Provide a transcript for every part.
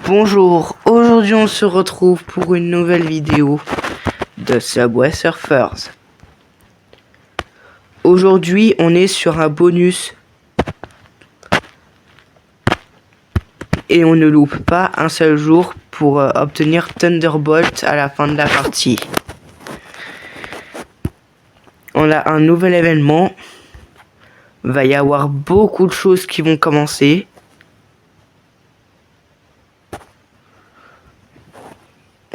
Bonjour, aujourd'hui on se retrouve pour une nouvelle vidéo de Subway Surfers. Aujourd'hui on est sur un bonus et on ne loupe pas un seul jour pour obtenir Thunderbolt à la fin de la partie. On a un nouvel événement, va y avoir beaucoup de choses qui vont commencer.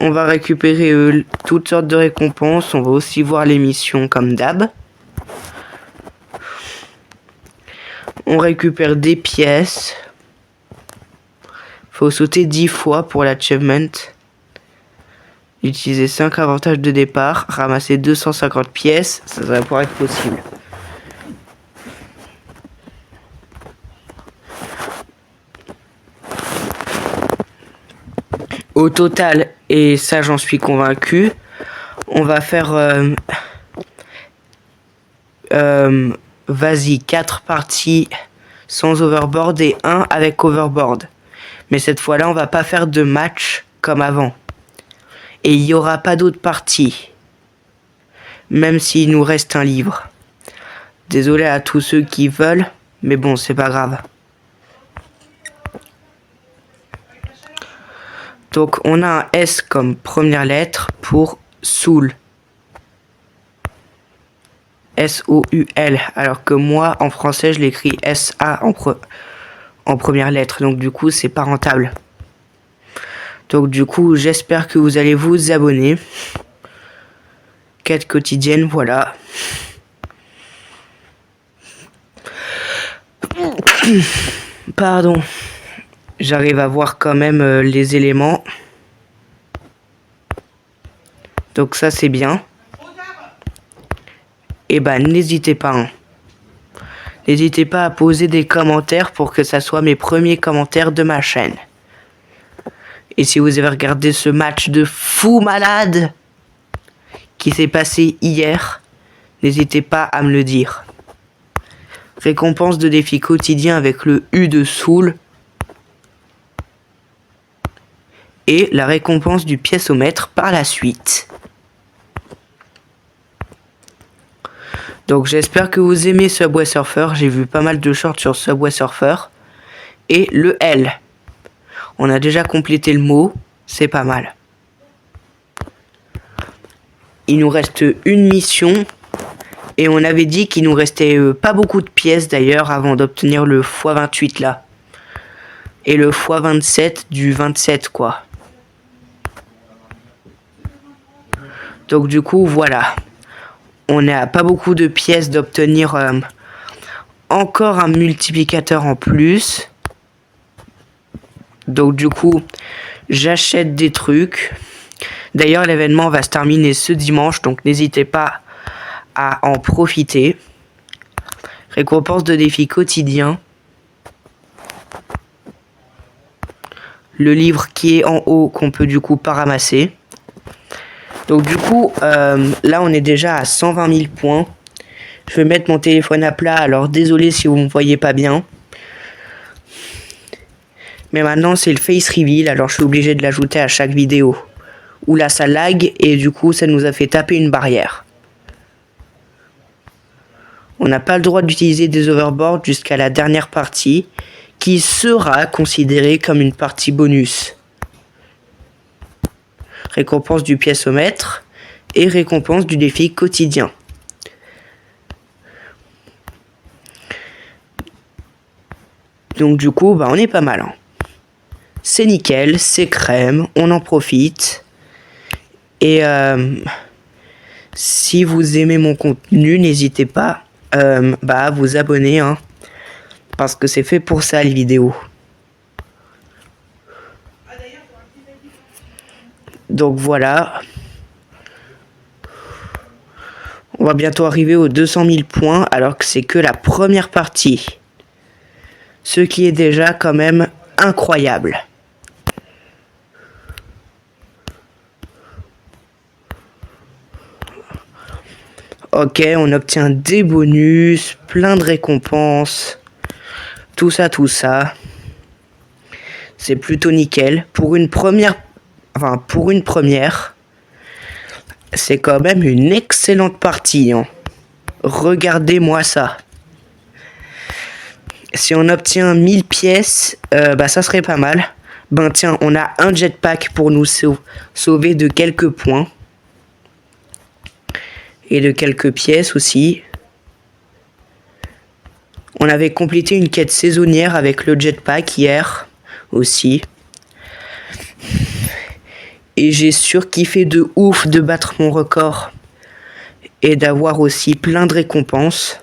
On va récupérer toutes sortes de récompenses. On va aussi voir les missions comme d'hab. On récupère des pièces. Faut sauter 10 fois pour l'achievement. Utiliser 5 avantages de départ. Ramasser 250 pièces. Ça va pouvoir être possible. Au total, et ça j'en suis convaincu, on va faire vas-y 4 parties sans overboard et 1 avec overboard. Mais cette fois-là, on va pas faire de match comme avant. Et il n'y aura pas d'autres parties. Même s'il nous reste un livre. Désolé à tous ceux qui veulent, mais bon, c'est pas grave. Donc on a un S comme première lettre pour Soul. S-O-U-L. Alors que moi, en français, je l'écris S-A en première lettre. Donc du coup, c'est pas rentable. Donc du coup, j'espère que vous allez vous abonner. Quête quotidienne, voilà. Pardon. J'arrive à voir quand même les éléments. Donc ça c'est bien. Et bah n'hésitez pas. Hein. N'hésitez pas à poser des commentaires pour que ça soit mes premiers commentaires de ma chaîne. Et si vous avez regardé ce match de fou malade qui s'est passé hier, n'hésitez pas à me le dire. Récompense de défi quotidien avec le U de Soul. Et la récompense du pièceomètre par la suite. Donc j'espère que vous aimez Subway Surfer. J'ai vu pas mal de shorts sur Subway Surfer. Et le L. On a déjà complété le mot. C'est pas mal. Il nous reste une mission. Et on avait dit qu'il nous restait pas beaucoup de pièces d'ailleurs avant d'obtenir le x28 là. Et le x27 du 27 quoi. Donc du coup, voilà. On n'a pas beaucoup de pièces d'obtenir encore un multiplicateur en plus. Donc du coup, j'achète des trucs. D'ailleurs, l'événement va se terminer ce dimanche, donc n'hésitez pas à en profiter. Récompense de défi quotidien. Le livre qui est en haut, qu'on peut du coup pas ramasser. Donc du coup, là on est déjà à 120 000 points. Je vais mettre mon téléphone à plat, alors désolé si vous ne me voyez pas bien. Mais maintenant c'est le face reveal, alors je suis obligé de l'ajouter à chaque vidéo. Où là ça lag et du coup ça nous a fait taper une barrière. On n'a pas le droit d'utiliser des overboards jusqu'à la dernière partie, qui sera considérée comme une partie bonus. Récompense du pièceomètre et récompense du défi quotidien. Donc du coup, bah, on est pas mal. Hein. C'est nickel, c'est crème, on en profite. Et si vous aimez mon contenu, n'hésitez pas à vous abonner. Hein, parce que c'est fait pour ça les vidéos. Donc voilà. On va bientôt arriver aux 200 000 points alors que c'est que la première partie. Ce qui est déjà quand même incroyable. Ok, on obtient des bonus, plein de récompenses. Tout ça, tout ça. C'est plutôt nickel. Pour une première, c'est quand même une excellente partie, hein. Regardez-moi ça. Si on obtient 1000 pièces, ça serait pas mal. Ben tiens, on a un jetpack pour nous sauver de quelques points. Et de quelques pièces aussi. On avait complété une quête saisonnière avec le jetpack hier aussi. Et j'ai surkiffé de ouf de battre mon record. Et d'avoir aussi plein de récompenses.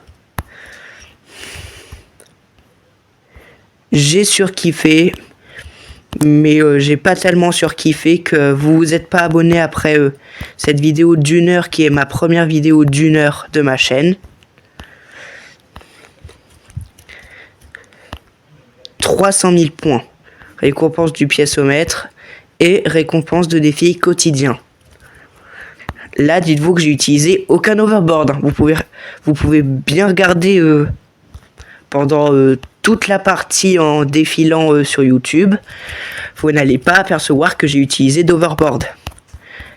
J'ai surkiffé. Mais j'ai pas tellement surkiffé que vous vous êtes pas abonné après cette vidéo d'1 heure qui est ma première vidéo d'1 heure de ma chaîne. 300 000 points. Récompense du piècemètre et récompense de défis quotidiens. Là, dites-vous que j'ai utilisé aucun overboard. Vous pouvez bien regarder pendant toute la partie en défilant sur YouTube. Vous n'allez pas apercevoir que j'ai utilisé d'overboard.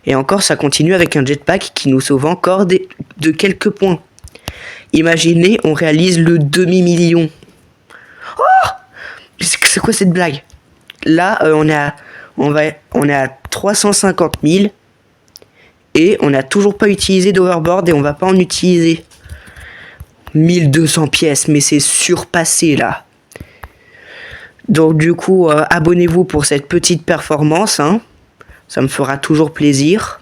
Et encore, ça continue avec un jetpack qui nous sauve encore de quelques points. Imaginez, on réalise le demi-million. Oh! C'est quoi cette blague? Là, on est à 350 000. Et on n'a toujours pas utilisé d'overboard et on va pas en utiliser. 1200 pièces, mais c'est surpassé là. Donc du coup, abonnez-vous pour cette petite performance, hein. Ça me fera toujours plaisir.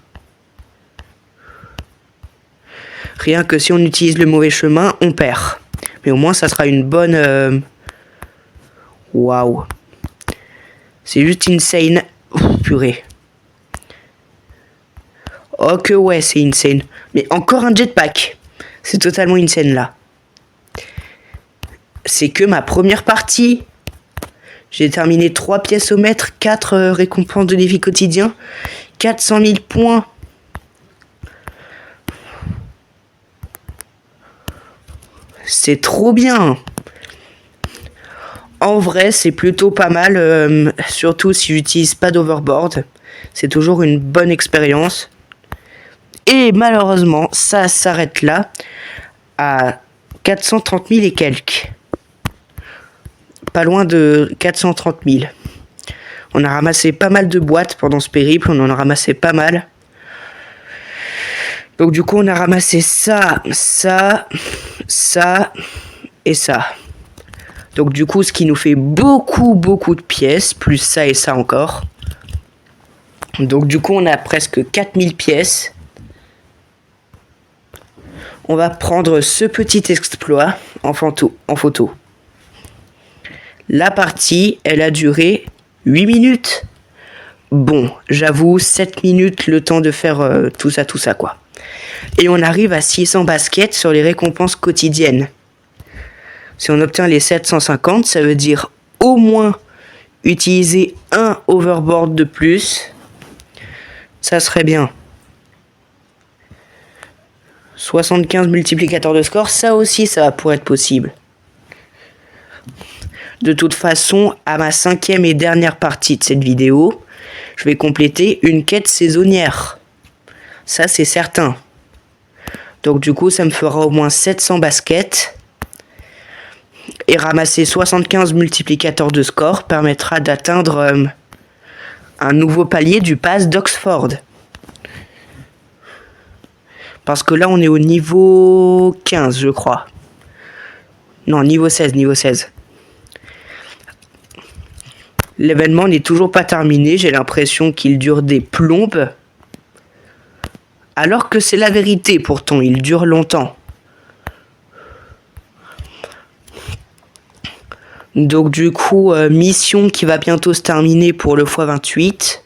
Rien que si on utilise le mauvais chemin, on perd. Mais au moins, ça sera une bonne... Waouh. C'est juste insane. Ouf, purée. Oh que ouais, c'est insane. Mais encore un jetpack. C'est totalement insane là. C'est que ma première partie. J'ai terminé 3 pièces au mètre, 4 récompenses de défis quotidiens, 400 000 points. C'est trop bien. En vrai, c'est plutôt pas mal, surtout si j'utilise pas d'overboard. C'est toujours une bonne expérience. Et malheureusement, ça s'arrête là, à 430 000 et quelques. Pas loin de 430 000. On a ramassé pas mal de boîtes pendant ce périple, on en a ramassé pas mal. Donc du coup, on a ramassé ça, ça, ça et ça. Donc du coup, ce qui nous fait beaucoup de pièces, plus ça et ça encore. Donc du coup, on a presque 4000 pièces. On va prendre ce petit exploit en photo. La partie, elle a duré 8 minutes. Bon, j'avoue, 7 minutes le temps de faire tout ça quoi. Et on arrive à 600 baskets sur les récompenses quotidiennes. Si on obtient les 750, ça veut dire au moins utiliser un overboard de plus. Ça serait bien. 75 multiplicateurs de score, ça aussi, ça va pouvoir être possible. De toute façon, à ma 5e et dernière partie de cette vidéo, je vais compléter une quête saisonnière. Ça, c'est certain. Donc du coup, ça me fera au moins 700 baskets. Et ramasser 75 multiplicateurs de score permettra d'atteindre un nouveau palier du pass d'Oxford. Parce que là, on est au niveau 15, je crois. Non, niveau 16. L'événement n'est toujours pas terminé. J'ai l'impression qu'il dure des plombes. Alors que c'est la vérité, pourtant, il dure longtemps. Donc du coup, mission qui va bientôt se terminer pour le x28.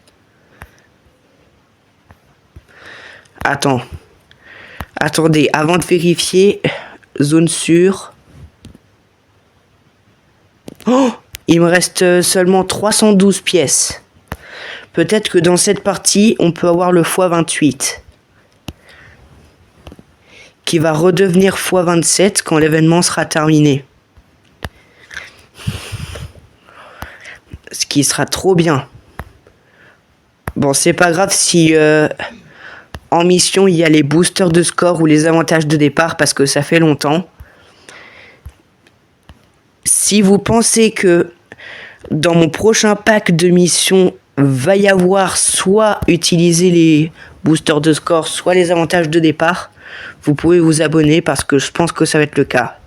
Attendez, avant de vérifier, zone sûre. Oh, il me reste seulement 312 pièces. Peut-être que dans cette partie, on peut avoir le x28. Qui va redevenir x27 quand l'événement sera terminé. Ce qui sera trop bien. Bon, c'est pas grave si en mission il y a les boosters de score ou les avantages de départ parce que ça fait longtemps. Si vous pensez que dans mon prochain pack de mission va y avoir soit utiliser les boosters de score, soit les avantages de départ, vous pouvez vous abonner parce que je pense que ça va être le cas.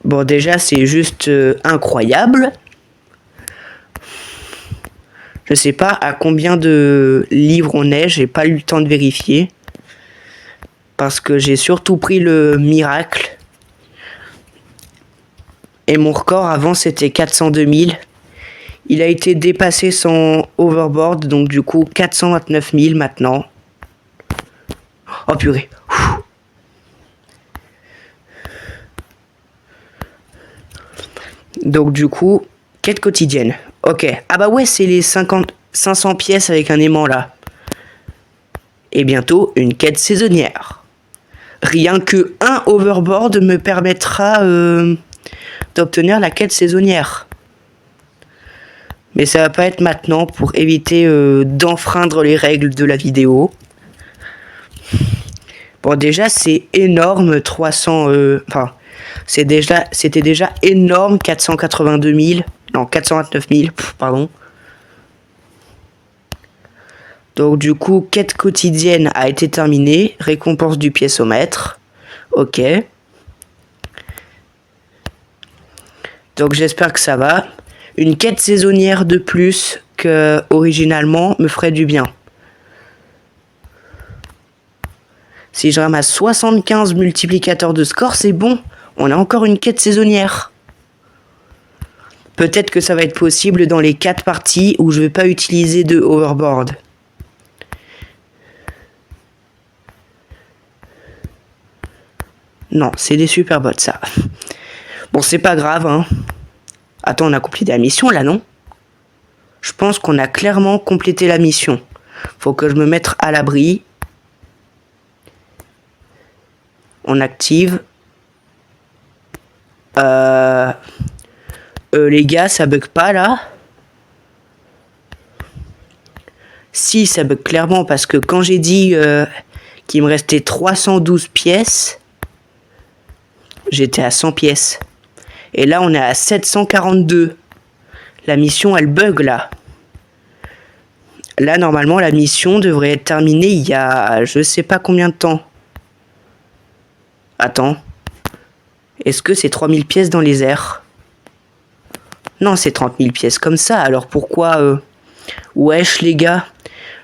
Bon, déjà, c'est juste incroyable. Je sais pas à combien de livres on est, j'ai pas eu le temps de vérifier. Parce que j'ai surtout pris le miracle. Et mon record avant c'était 402 000. Il a été dépassé sans overboard, donc du coup 429 000 maintenant. Oh purée. Donc du coup, quête quotidienne. Ok. Ah bah ouais, c'est les 500 pièces avec un aimant là. Et bientôt, une quête saisonnière. Rien que un overboard me permettra d'obtenir la quête saisonnière. Mais ça va pas être maintenant pour éviter d'enfreindre les règles de la vidéo. Bon déjà c'est énorme 300... Enfin, c'était déjà énorme 482 000. Non, 429 000, pardon. Donc du coup, quête quotidienne a été terminée. Récompense du piécomètre. Ok. Donc j'espère que ça va. Une quête saisonnière de plus que originalement me ferait du bien. Si je ramasse 75 multiplicateurs de score, c'est bon. On a encore une quête saisonnière. Peut-être que ça va être possible dans les 4 parties où je vais pas utiliser de overboard. Non, c'est des super bots ça. Bon, c'est pas grave, hein. Attends, on a complété la mission là, non? Je pense qu'on a clairement complété la mission. Faut que je me mette à l'abri. On active. Les gars, ça bug pas là? Si, ça bug clairement parce que quand j'ai dit qu'il me restait 312 pièces, j'étais à 100 pièces. Et là, on est à 742. La mission, elle bug là. Là, normalement, la mission devrait être terminée il y a je sais pas combien de temps. Attends. Est-ce que c'est 3000 pièces dans les airs? Non, c'est 30 000 pièces comme ça. Alors pourquoi wesh les gars.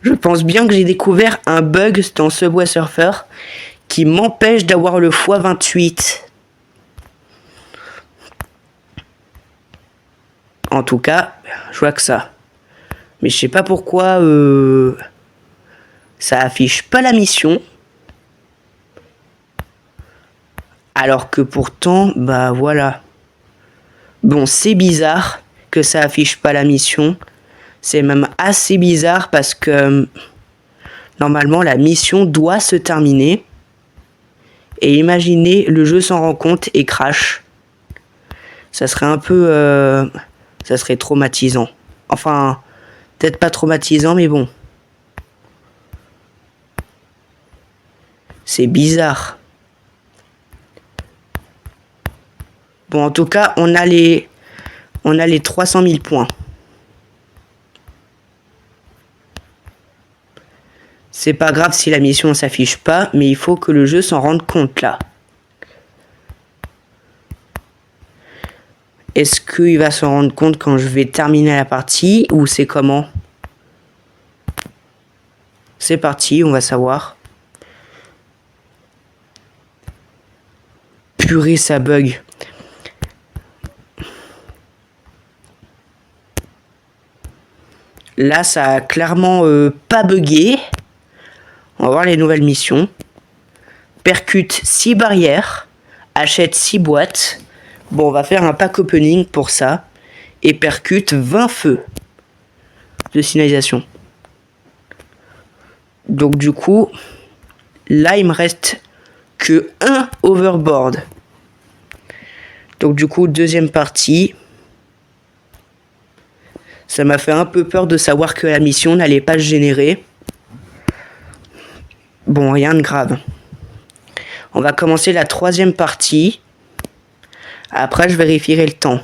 Je pense bien que j'ai découvert un bug dans Subway Surfer qui m'empêche d'avoir le x28. En tout cas, je vois que ça. Mais je sais pas pourquoi ça affiche pas la mission. Alors que pourtant, bah voilà. Bon, c'est bizarre que ça affiche pas la mission. C'est même assez bizarre parce que normalement la mission doit se terminer. Et imaginez, le jeu s'en rend compte et crash. Ça serait un peu... ça serait traumatisant. Enfin, peut-être pas traumatisant, mais bon. C'est bizarre. Bon, en tout cas, on a les 300 000 points. C'est pas grave si la mission ne s'affiche pas, mais il faut que le jeu s'en rende compte là. Est-ce qu'il va s'en rendre compte quand je vais terminer la partie ou c'est comment? C'est parti, on va savoir. Purée, ça bug. Là, ça a clairement pas bugué. On va voir les nouvelles missions. Percute 6 barrières. Achète 6 boîtes. Bon, on va faire un pack opening pour ça. Et percute 20 feux de signalisation. Donc du coup, là, il me reste que un overboard. Donc du coup, deuxième partie. Ça m'a fait un peu peur de savoir que la mission n'allait pas se générer. Bon, rien de grave. On va commencer la troisième partie. Après, je vérifierai le temps.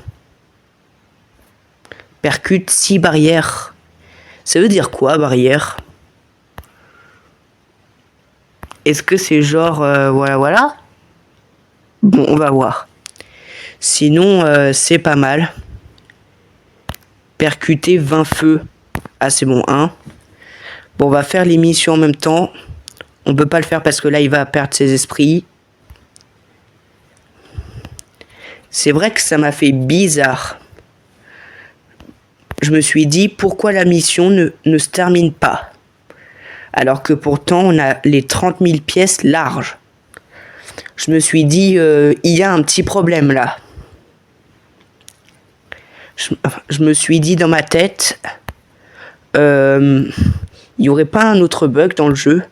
Percute 6 barrières. Ça veut dire quoi, barrière? Est-ce que c'est genre... voilà. Bon, on va voir. Sinon, c'est pas mal. Percuter 20 feux. Ah, c'est bon, 1. Bon, on va faire les missions en même temps. On peut pas le faire parce que là, il va perdre ses esprits. C'est vrai que ça m'a fait bizarre. Je me suis dit, pourquoi la mission ne se termine pas? Alors que pourtant, on a les 30 000 pièces larges. Je me suis dit, il y a un petit problème là. Je me suis dit dans ma tête, il n'y aurait pas un autre bug dans le jeu.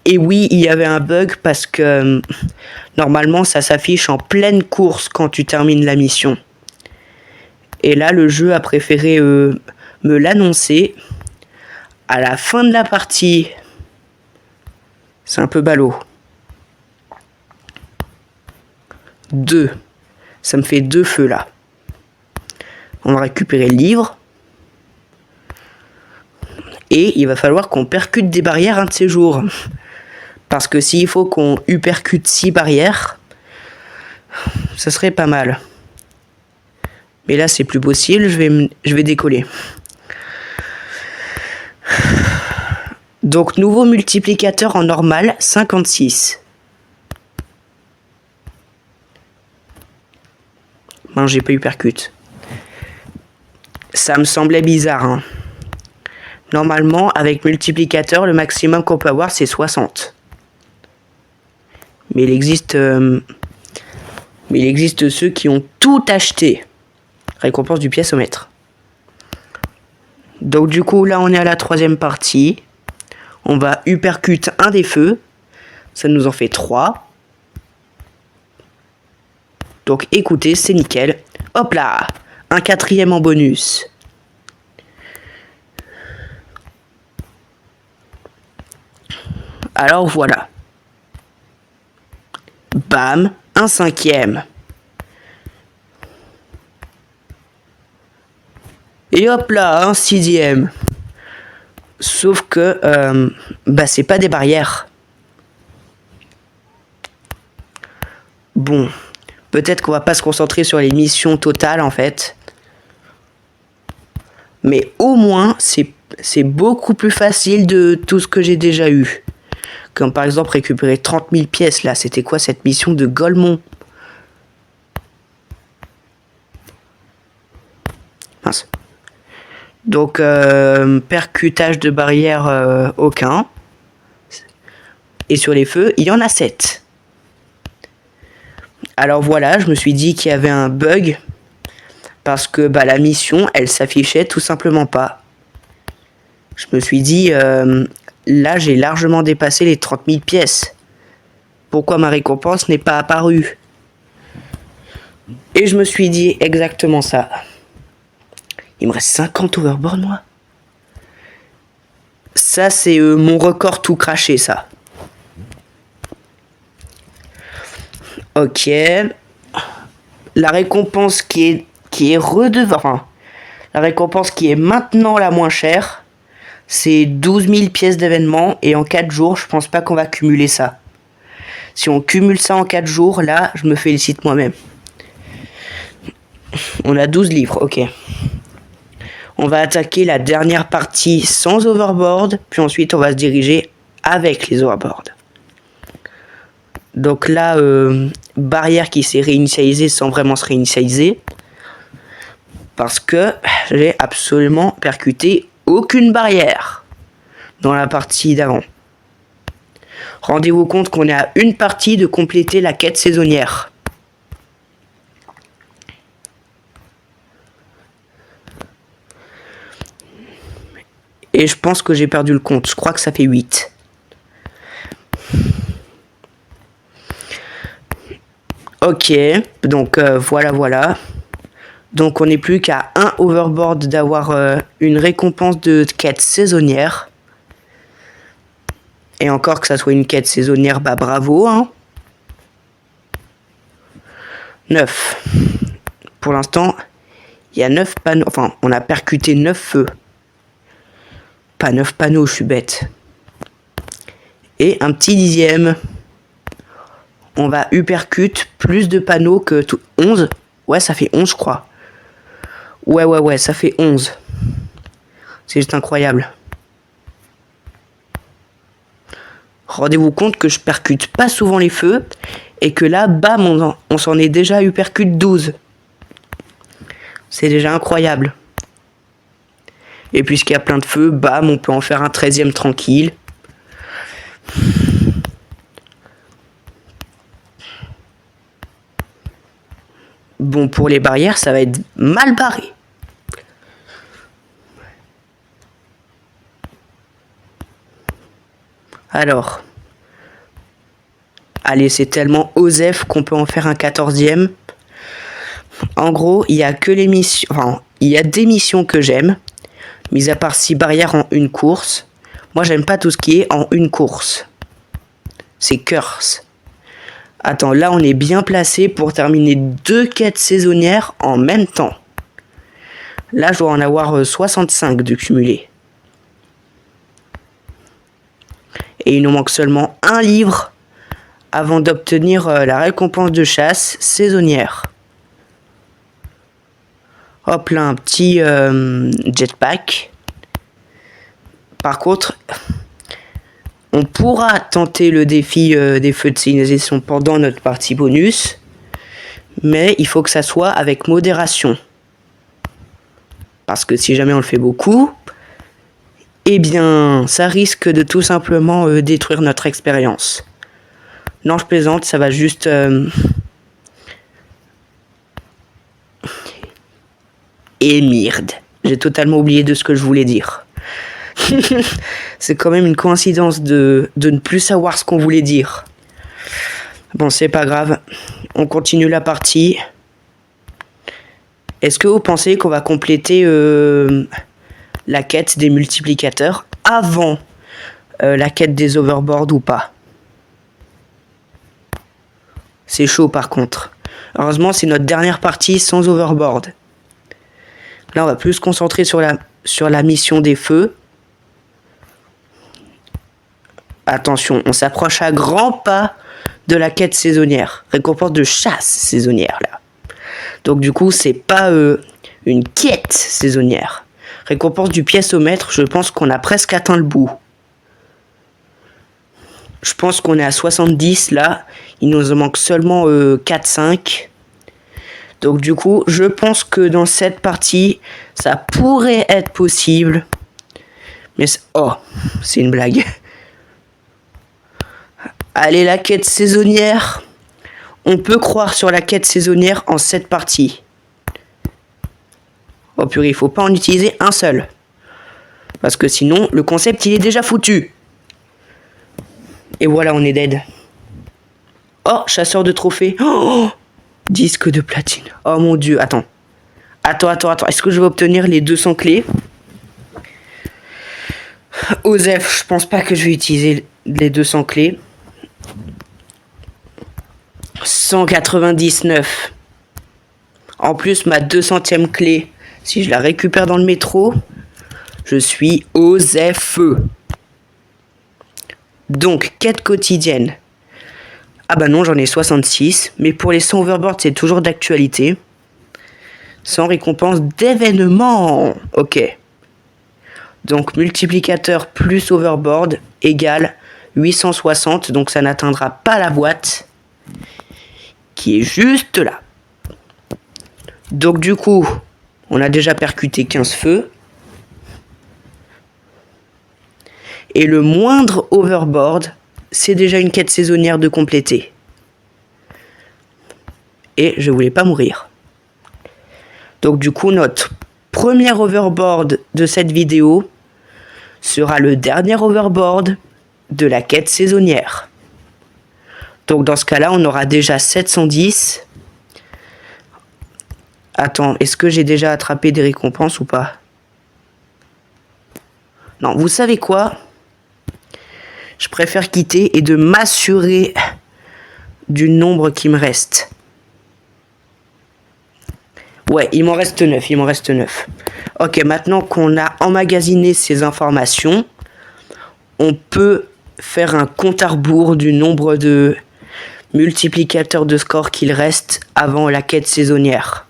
Et oui, il y avait un bug parce que normalement ça s'affiche en pleine course quand tu termines la mission. Et là, le jeu a préféré me l'annoncer à la fin de la partie. C'est un peu ballot. 2. Ça me fait 2 feux là. On va récupérer le livre. Et il va falloir qu'on percute des barrières un de ces jours. Parce que s'il faut qu'on percute 6 barrières, ça serait pas mal. Mais là, c'est plus possible, je vais décoller. Donc, nouveau multiplicateur en normal, 56. Non, j'ai pas eu percute. Ça me semblait bizarre, hein. Normalement, avec multiplicateur, le maximum qu'on peut avoir, c'est 60. Mais il existe ceux qui ont tout acheté. Récompense du pièce-au-mètre. Donc du coup, là, on est à la troisième partie. On va uppercut un des feux. Ça nous en fait 3. Donc écoutez, c'est nickel. Hop là! Un 4e en bonus. Alors voilà. Bam, un 5e. Et hop là, un 6e. Sauf que, c'est pas des barrières. Bon, peut-être qu'on va pas se concentrer sur les missions totales en fait. Mais au moins, c'est beaucoup plus facile de tout ce que j'ai déjà eu. Comme par exemple récupérer 30 000 pièces là. C'était quoi cette mission de Golemont? Mince. Donc, percutage de barrière, aucun. Et sur les feux, il y en a 7. Alors voilà, je me suis dit qu'il y avait un bug. Parce que la mission, elle s'affichait tout simplement pas. Je me suis dit, là j'ai largement dépassé les 30 000 pièces. Pourquoi ma récompense n'est pas apparue? Et je me suis dit exactement ça. Il me reste 50 overboard, moi. Ça, c'est mon record tout craché, ça. Ok. La récompense qui est la récompense qui est maintenant la moins chère, c'est 12 000 pièces d'événement. Et en 4 jours, je pense pas qu'on va cumuler ça. Si on cumule ça en 4 jours, là, je me félicite moi-même. On a 12 livres, ok. On va attaquer la dernière partie sans overboard, puis ensuite on va se diriger avec les overboards. Donc là, barrière qui s'est réinitialisée sans vraiment se réinitialiser. Parce que j'ai absolument percuté aucune barrière dans la partie d'avant. Rendez-vous compte qu'on est à une partie de compléter la quête saisonnière. Et je pense que j'ai perdu le compte. Je crois que ça fait 8. Ok, donc voilà. Donc on n'est plus qu'à un overboard d'avoir une récompense de quête saisonnière. Et encore que ça soit une quête saisonnière, bah bravo, hein. 9. Pour l'instant, il y a 9 panneaux. Enfin, on a percuté 9 feux. Pas 9 panneaux, je suis bête. Et un petit 10e. On va uppercut plus de panneaux que tout. 11. Ouais, ça fait 11, je crois. Ouais, ça fait 11. C'est juste incroyable. Rendez-vous compte que je percute pas souvent les feux. Et que là, bam, on s'en est déjà uppercut 12. C'est déjà incroyable. Et puisqu'il y a plein de feux, bam, on peut en faire un 13e tranquille. Bon, pour les barrières, ça va être mal barré. Alors. Allez, c'est tellement osef qu'on peut en faire un 14e. En gros, il y a que les missions. Enfin, il y a des missions que j'aime. Mis à part 6 barrières en une course. Moi, j'aime pas tout ce qui est en une course. C'est curse. Attends, là, on est bien placé pour terminer 2 quêtes saisonnières en même temps. Là, je dois en avoir 65 de cumulé. Et il nous manque seulement un livre avant d'obtenir la récompense de chasse saisonnière. Hop là, un petit jetpack. Par contre, on pourra tenter le défi des feux de signalisation pendant notre partie bonus. Mais il faut que ça soit avec modération. Parce que si jamais on le fait beaucoup, eh bien, ça risque de tout simplement détruire notre expérience. Non, je plaisante, ça va juste... Et merde, j'ai totalement oublié de ce que je voulais dire. C'est quand même une coïncidence de ne plus savoir ce qu'on voulait dire. Bon, c'est pas grave. On continue la partie. Est-ce que vous pensez qu'on va compléter la quête des multiplicateurs avant la quête des overboards ou pas? C'est chaud par contre. Heureusement, c'est notre dernière partie sans overboard. Là, on va plus se concentrer sur la mission des feux. Attention, on s'approche à grands pas de la quête saisonnière. Récompense de chasse saisonnière, là. Donc, du coup, c'est pas une quête saisonnière. Récompense du pièce-au-mètre, je pense qu'on a presque atteint le bout. Je pense qu'on est à 70, là. Il nous en manque seulement 4-5. Donc du coup, je pense que dans cette partie, ça pourrait être possible. Mais oh, c'est une blague. Allez, la quête saisonnière. On peut croire sur la quête saisonnière en cette partie. Oh purée, il faut pas en utiliser un seul. Parce que sinon, le concept, il est déjà foutu. Et voilà, on est dead. Oh, chasseur de trophées. Oh, disque de platine. Oh mon dieu, attends. Attends. Est-ce que je vais obtenir les 200 clés? Osef, je pense pas que je vais utiliser les 200 clés. 199. En plus, ma 200e clé, si je la récupère dans le métro, je suis Osef. Donc, quête quotidienne. Ah bah non, j'en ai 66. Mais pour les 100 overboard, c'est toujours d'actualité. Sans récompense d'événement. Ok. Donc, multiplicateur plus overboard égale 860. Donc, ça n'atteindra pas la boîte. Qui est juste là. Donc, du coup, on a déjà percuté 15 feux. Et le moindre overboard, c'est déjà une quête saisonnière de compléter. Et je voulais pas mourir. Donc du coup, notre premier overboard de cette vidéo sera le dernier overboard de la quête saisonnière. Donc dans ce cas-là, on aura déjà 710. Attends, est-ce que j'ai déjà attrapé des récompenses ou pas? Non, vous savez quoi? Je préfère quitter et de m'assurer du nombre qui me reste. Ouais, il m'en reste 9, Ok, maintenant qu'on a emmagasiné ces informations, on peut faire un compte à rebours du nombre de multiplicateurs de score qu'il reste avant la quête saisonnière.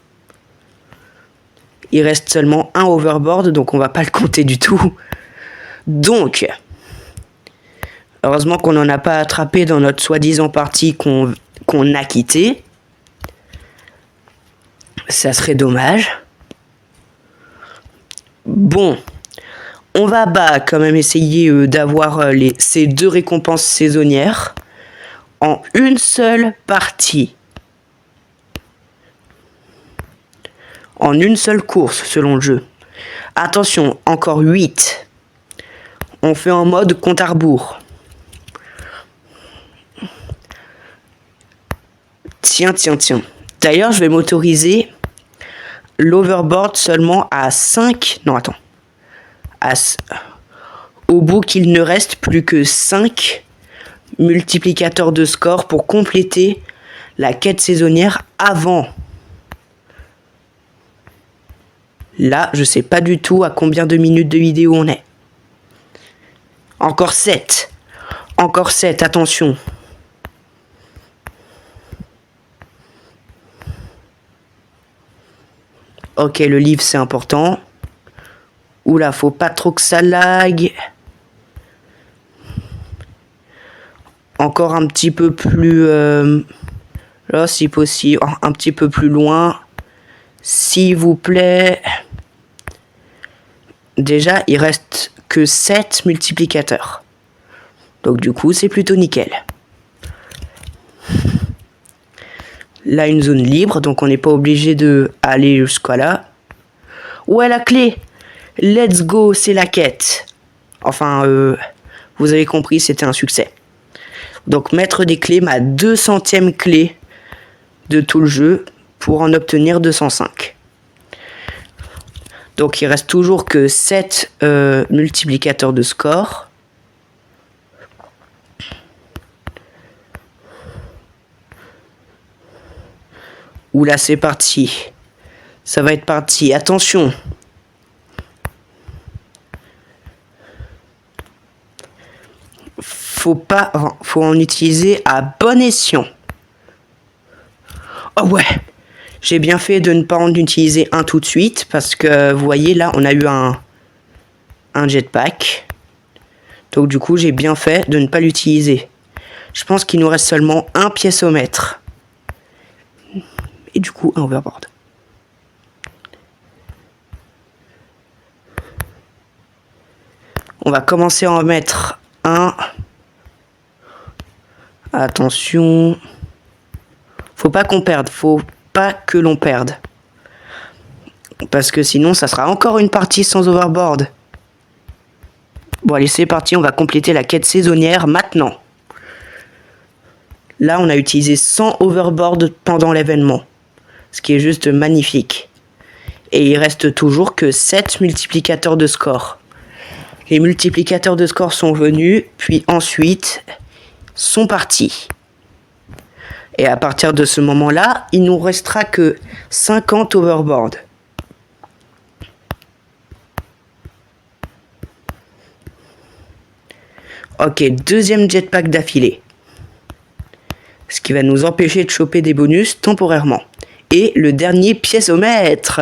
Il reste seulement un overboard, donc on va pas le compter du tout. Donc, heureusement qu'on n'en a pas attrapé dans notre soi-disant partie qu'on a quitté. Ça serait dommage. Bon, on va quand même essayer d'avoir ces 2 récompenses saisonnières en une seule partie. En une seule course selon le jeu. Attention, encore 8. On fait en mode compte à rebours. Tiens. D'ailleurs, je vais m'autoriser l'overboard seulement à 5. Non, attends. Au bout qu'il ne reste plus que 5 multiplicateurs de score pour compléter la quête saisonnière avant. Là, je sais pas du tout à combien de minutes de vidéo on est. Encore 7. Encore 7, attention. Ok, le livre c'est important. Oula, faut pas trop que ça lag. Encore un petit peu plus... là, si possible. Un petit peu plus loin. S'il vous plaît. Déjà, il reste que 7 multiplicateurs. Donc du coup, c'est plutôt nickel. Là, une zone libre, donc on n'est pas obligé de aller jusqu'à là. Ouais, la clé. Let's go, c'est la quête. Enfin, vous avez compris, c'était un succès. Donc mettre des clés, ma 200e clé de tout le jeu pour en obtenir 205. Donc il reste toujours que 7 multiplicateurs de score. Oula, c'est parti. Ça va être parti. Attention. Faut en utiliser à bon escient. Oh ouais. J'ai bien fait de ne pas en utiliser un tout de suite parce que vous voyez là, on a eu un jetpack. Donc du coup, j'ai bien fait de ne pas l'utiliser. Je pense qu'il nous reste seulement un piézomètre. Et du coup, un overboard. On va commencer à en mettre un. Attention. Faut pas qu'on perde. Faut pas que l'on perde. Parce que sinon, ça sera encore une partie sans overboard. Bon, allez, c'est parti. On va compléter la quête saisonnière maintenant. Là, on a utilisé 100 overboard pendant l'événement. Ce qui est juste magnifique. Et il reste toujours que 7 multiplicateurs de score. Les multiplicateurs de score sont venus, puis ensuite sont partis. Et à partir de ce moment-là, il nous restera que 50 overboard. Ok, deuxième jetpack d'affilée. Ce qui va nous empêcher de choper des bonus temporairement. Et le dernier piézomètre.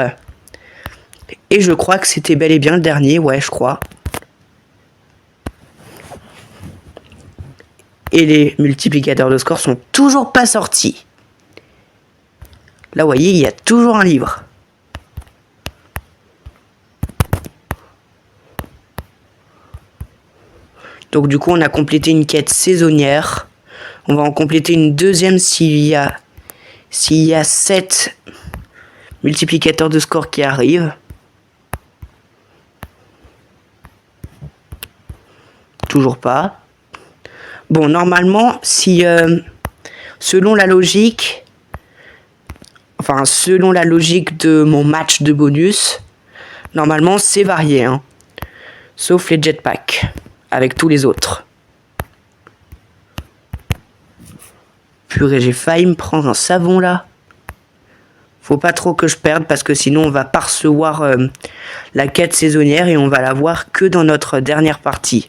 Et je crois que c'était bel et bien le dernier, ouais, je crois. Et les multiplicateurs de score sont toujours pas sortis. Là, vous voyez, il y a toujours un livre. Donc du coup, on a complété une quête saisonnière. On va en compléter une deuxième s'il y a 7 multiplicateurs de score qui arrivent. Toujours pas. Bon, normalement, si selon la logique... Enfin, selon la logique de mon match de bonus, normalement, c'est varié, hein. Sauf les jetpacks, avec tous les autres. Purée, j'ai failli me prendre un savon, là. Faut pas trop que je perde, parce que sinon, on va pas recevoir la quête saisonnière, et on va la voir que dans notre dernière partie.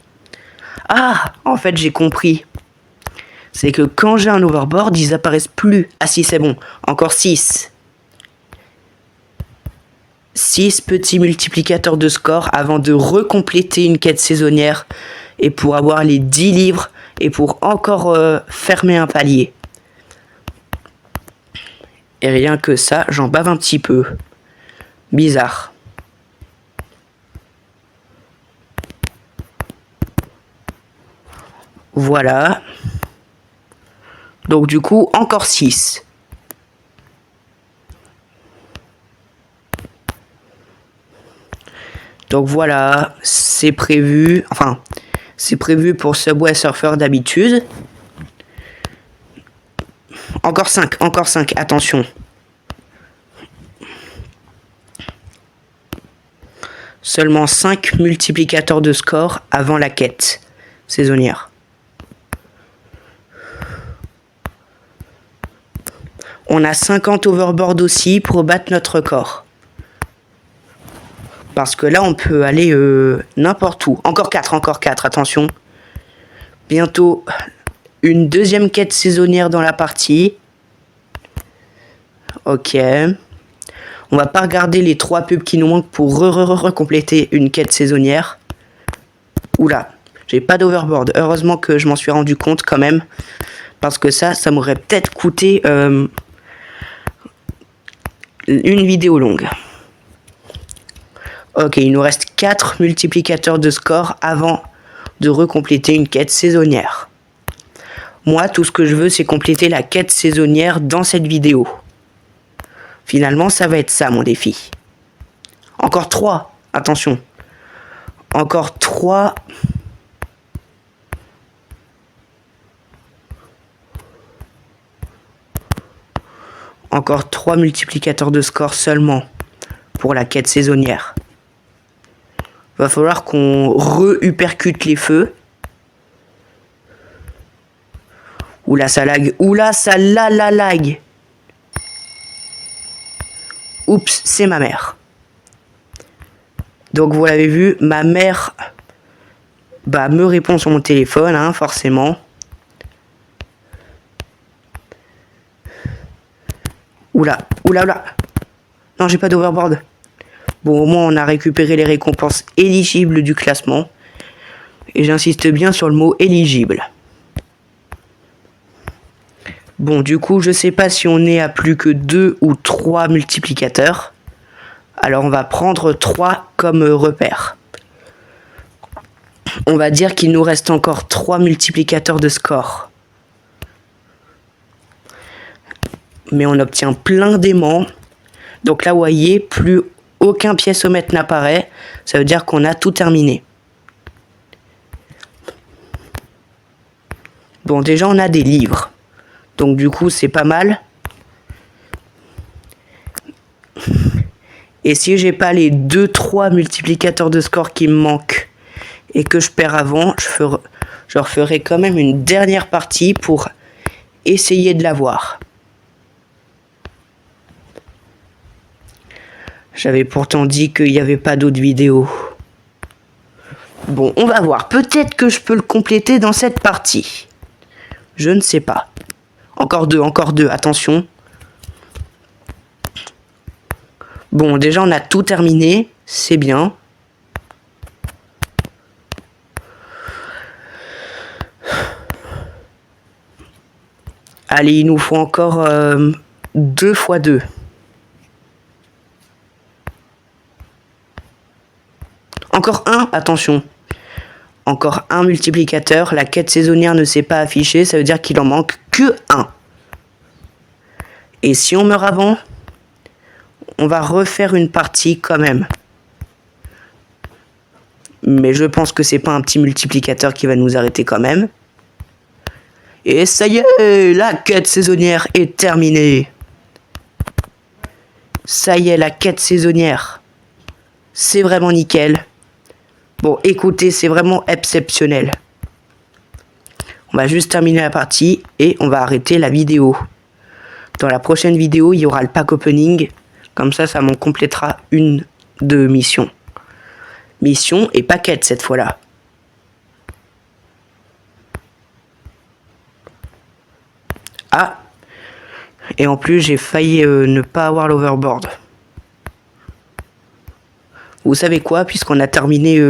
Ah, en fait, j'ai compris. C'est que quand j'ai un overboard, ils apparaissent plus. Ah si, c'est bon. Encore 6. 6 petits multiplicateurs de score avant de recompléter une quête saisonnière. Et pour avoir les 10 livres. Et pour encore fermer un palier. Et rien que ça, j'en bave un petit peu. Bizarre. Voilà. Donc du coup, encore 6. Donc voilà, c'est prévu. Enfin, c'est prévu pour Subway Surfer d'habitude. Encore 5, attention. Seulement 5 multiplicateurs de score avant la quête saisonnière. On a 50 overboard aussi pour battre notre record. Parce que là, on peut aller n'importe où. Encore 4, attention. Bientôt, une deuxième quête saisonnière dans la partie. Ok. On va pas regarder les 3 pubs qui nous manquent pour compléter une quête saisonnière. Oula, j'ai pas d'overboard. Heureusement que je m'en suis rendu compte quand même. Parce que ça m'aurait peut-être coûté... une vidéo longue. Ok, il nous reste 4 multiplicateurs de score avant de recompléter une quête saisonnière. Moi, tout ce que je veux, c'est compléter la quête saisonnière dans cette vidéo. Finalement, ça va être ça, mon défi. Encore 3, attention. Encore 3... Encore 3 multiplicateurs de score seulement pour la quête saisonnière. Va falloir qu'on re-uppercute les feux. Oula, ça lag. Oula, ça la lag. Oups, c'est ma mère. Donc vous l'avez vu, ma mère me répond sur mon téléphone, hein, forcément. Oula. Non, j'ai pas d'overboard. Bon, au moins, on a récupéré les récompenses éligibles du classement. Et j'insiste bien sur le mot éligible. Bon, du coup, je sais pas si on est à plus que 2 ou 3 multiplicateurs. Alors, on va prendre 3 comme repère. On va dire qu'il nous reste encore 3 multiplicateurs de score. Mais on obtient plein d'aimants. Donc là, vous voyez, plus aucun pièceomètre n'apparaît. Ça veut dire qu'on a tout terminé. Bon, déjà, on a des livres. Donc du coup, c'est pas mal. Et si j'ai pas les 2-3 multiplicateurs de score qui me manquent et que je perds avant, je referai quand même une dernière partie pour essayer de l'avoir. J'avais pourtant dit qu'il n'y avait pas d'autres vidéos. Bon, on va voir. Peut-être que je peux le compléter dans cette partie. Je ne sais pas. Encore 2, attention. Bon, déjà, on a tout terminé. C'est bien. Allez, il nous faut encore 2 x 2. Encore un, attention. Encore un multiplicateur. La quête saisonnière ne s'est pas affichée. Ça veut dire qu'il en manque que un. Et si on meurt avant, on va refaire une partie quand même. Mais je pense que c'est pas un petit multiplicateur qui va nous arrêter quand même. Et ça y est, la quête saisonnière est terminée. Ça y est, la quête saisonnière. C'est vraiment nickel. Bon, écoutez, c'est vraiment exceptionnel. On va juste terminer la partie et on va arrêter la vidéo. Dans la prochaine vidéo, il y aura le pack opening. Comme ça m'en complétera une de mission. Mission et paquette cette fois-là. Ah, et en plus j'ai failli ne pas avoir l'overboard. Vous savez quoi, puisqu'on a terminé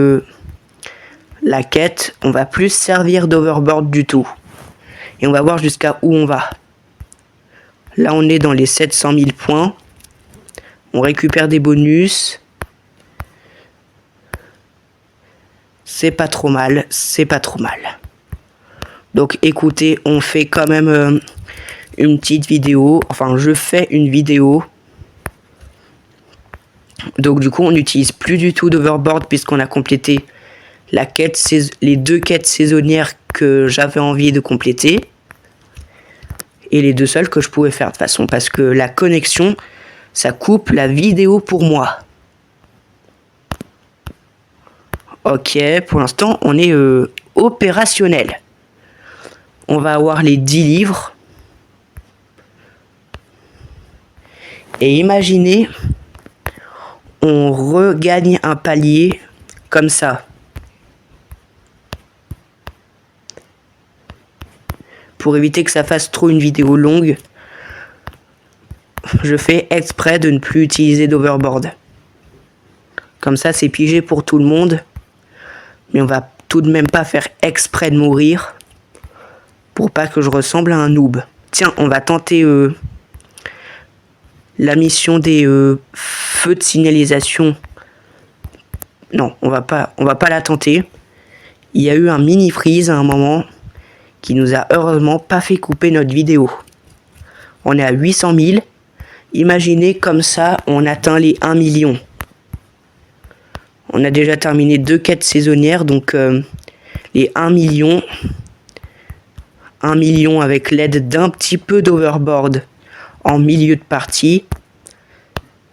la quête, on va plus servir d'overboard du tout. Et on va voir jusqu'à où on va. Là on est dans les 700 000 points. On récupère des bonus. C'est pas trop mal, c'est pas trop mal. Donc écoutez, on fait quand même une petite vidéo. Enfin, je fais une vidéo. Donc du coup, on n'utilise plus du tout d'overboard puisqu'on a complété la quête, les 2 quêtes saisonnières que j'avais envie de compléter. Et les 2 seules que je pouvais faire de toute façon. Parce que la connexion, ça coupe la vidéo pour moi. Ok, pour l'instant, on est opérationnel. On va avoir les 10 livres. Et imaginez, on regagne un palier comme ça. Pour éviter que ça fasse trop une vidéo longue, je fais exprès de ne plus utiliser d'overboard. Comme ça, c'est pigé pour tout le monde. Mais on va tout de même pas faire exprès de mourir. Pour pas que je ressemble à un noob. Tiens, on va tenter la mission des feux de signalisation. Non, on va pas la tenter. Il y a eu un mini freeze à un moment qui nous a heureusement pas fait couper notre vidéo. On est à 800 000. Imaginez comme ça, on atteint les 1 million. On a déjà terminé 2 quêtes saisonnières, donc les 1 million. 1 million avec l'aide d'un petit peu d'overboard en milieu de partie,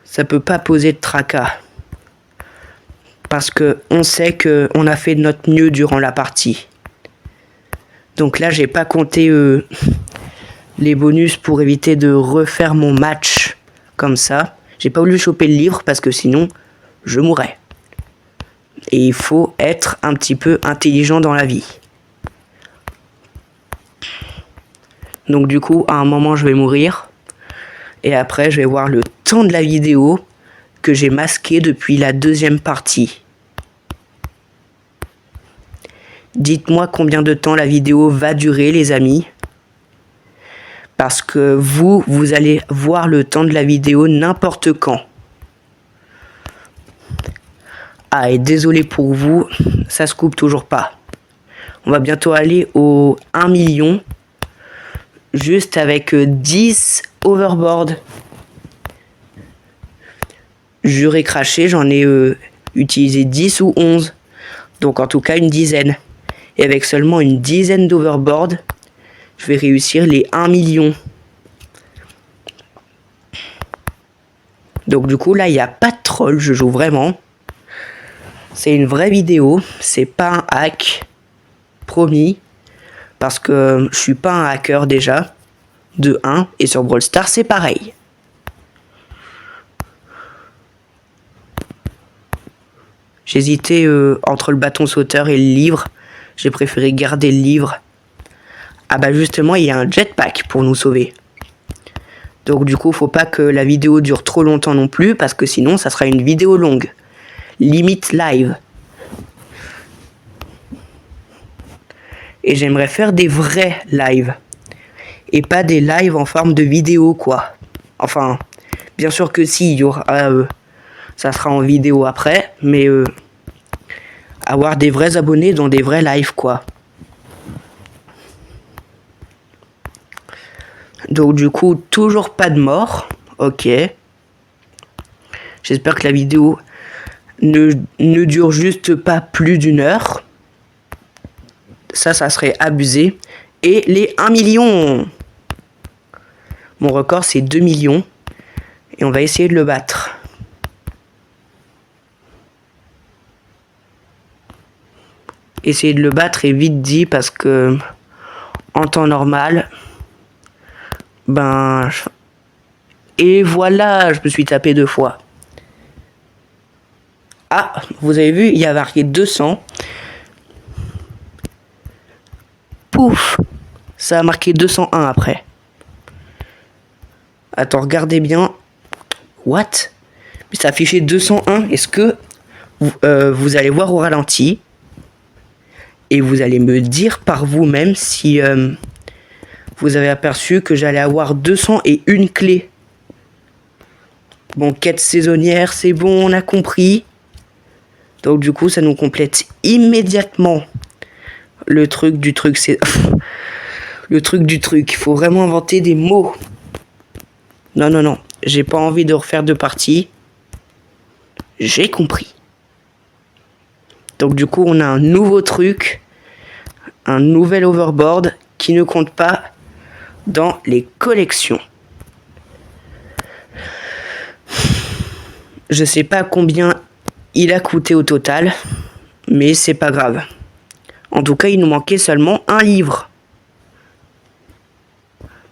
ça peut pas poser de tracas. Parce que on sait qu'on a fait de notre mieux durant la partie. Donc là, j'ai pas compté les bonus pour éviter de refaire mon match comme ça. J'ai pas voulu choper le livre parce que sinon, je mourrais. Et il faut être un petit peu intelligent dans la vie. Donc du coup, à un moment, je vais mourir. Et après, je vais voir le temps de la vidéo que j'ai masqué depuis la 2e partie. Dites-moi combien de temps la vidéo va durer, les amis. Parce que vous allez voir le temps de la vidéo n'importe quand. Ah, et désolé pour vous, ça se coupe toujours pas. On va bientôt aller au 1 million. Juste avec 10 overboard. J'aurais craché, j'en ai utilisé 10 ou 11. Donc en tout cas une dizaine. Et avec seulement une dizaine d'overboard, je vais réussir les 1 million. Donc du coup là il n'y a pas de troll, je joue vraiment. C'est une vraie vidéo, c'est pas un hack. Promis. Parce que je suis pas un hacker déjà. De 1. Et sur Brawl Stars c'est pareil. J'hésitais entre le bâton sauteur et le livre. J'ai préféré garder le livre. Ah bah justement, il y a un jetpack pour nous sauver. Donc du coup, faut pas que la vidéo dure trop longtemps non plus, parce que sinon, ça sera une vidéo longue. Limite live. Et j'aimerais faire des vrais lives. Et pas des lives en forme de vidéo, quoi. Enfin, bien sûr que si, il y aura... ça sera en vidéo après, mais... avoir des vrais abonnés dans des vrais lives, quoi. Donc du coup, toujours pas de mort. Ok. J'espère que la vidéo ne dure juste pas plus d'1 heure. Ça serait abusé. et les 1 million. Mon record, c'est 2 millions. Et on va essayer de le battre. Essayer de le battre est vite dit parce que en temps normal, et voilà, je me suis tapé 2 fois. Ah, vous avez vu, il y a marqué 200. Pouf, ça a marqué 201 après. Attends, regardez bien. What? Mais ça affichait 201. Est-ce que vous allez voir au ralenti et vous allez me dire par vous-même si vous avez aperçu que j'allais avoir 201 clés. Bon, quête saisonnière, c'est bon, on a compris. Donc du coup, ça nous complète immédiatement le truc du truc. C'est le truc du truc. Il faut vraiment inventer des mots. Non. J'ai pas envie de refaire de partie. J'ai compris. Donc du coup, on a un nouveau truc. Un nouvel overboard qui ne compte pas dans les collections. Je sais pas combien il a coûté au total, mais c'est pas grave. En tout cas, il nous manquait seulement un livre.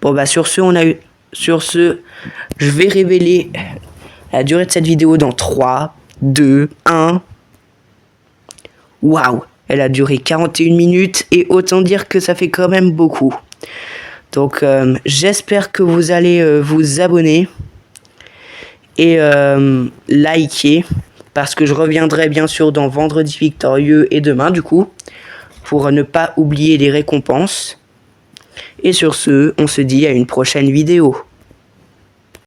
Bon sur ce, je vais révéler la durée de cette vidéo dans 3, 2, 1. Waouh, elle a duré 41 minutes et autant dire que ça fait quand même beaucoup. Donc j'espère que vous allez vous abonner et liker parce que je reviendrai bien sûr dans Vendredi Victorieux et demain du coup pour ne pas oublier les récompenses. Et sur ce, on se dit à une prochaine vidéo.